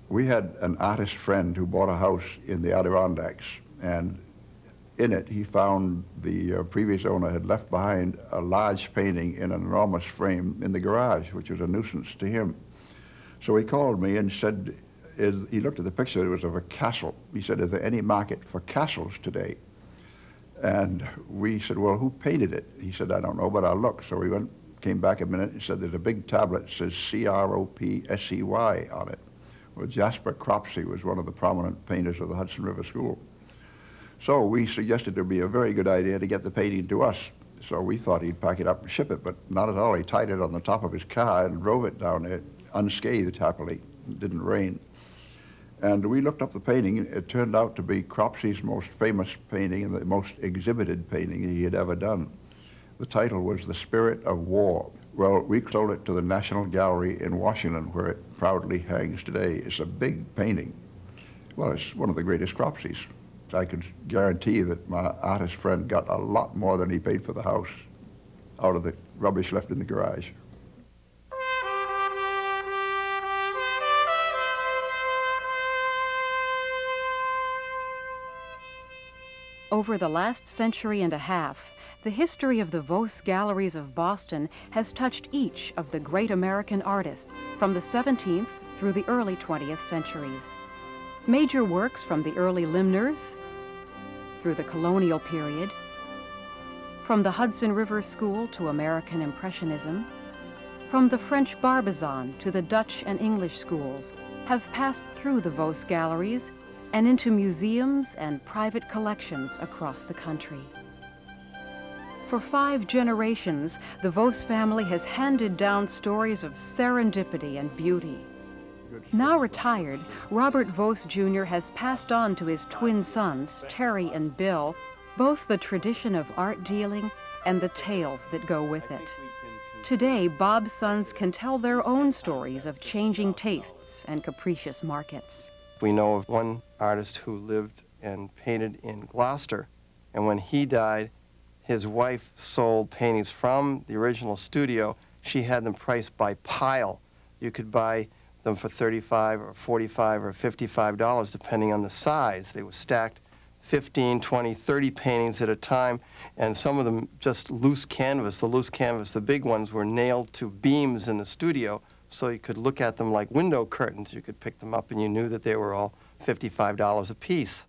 We had an artist friend who bought a house in the Adirondacks, and in it he found the previous owner had left behind a large painting in an enormous frame in the garage, which was a nuisance to him. So he called me and said, he looked at the picture, it was of a castle. He said, is there any market for castles today? And we said, well, who painted it? He said, I don't know, but I'll look. So we came back a minute and said, there's a big tablet that says C-R-O-P-S-E-Y on it. Well, Jasper Cropsey was one of the prominent painters of the Hudson River School. So we suggested it would be a very good idea to get the painting to us. So we thought he'd pack it up and ship it, but not at all. He tied it on the top of his car and drove it down there, unscathed happily. It didn't rain. And we looked up the painting. It turned out to be Cropsey's most famous painting and the most exhibited painting he had ever done. The title was The Spirit of War. Well, we sold it to the National Gallery in Washington, where it proudly hangs today. It's a big painting. Well, it's one of the greatest Cropseys. I could guarantee that my artist friend got a lot more than he paid for the house out of the rubbish left in the garage. Over the last century and a half, the history of the Vos Galleries of Boston has touched each of the great American artists from the 17th through the early 20th centuries. Major works from the early limners through the colonial period, from the Hudson River School to American Impressionism, from the French Barbizon to the Dutch and English schools, have passed through the Vos Galleries and into museums and private collections across the country. For 5 generations, the Vos family has handed down stories of serendipity and beauty. Now retired, Robert Vos Jr. has passed on to his twin sons, Terry and Bill, both the tradition of art dealing and the tales that go with it. Today, Bob's sons can tell their own stories of changing tastes and capricious markets. We know of one artist who lived and painted in Gloucester, and when he died, his wife sold paintings from the original studio. She had them priced by pile. You could buy them for $35 or $45 or $55, depending on the size. They were stacked 15, 20, 30 paintings at a time, and some of them just loose canvas. The loose canvas, the big ones, were nailed to beams in the studio, so you could look at them like window curtains. You could pick them up and you knew that they were all $55 a piece.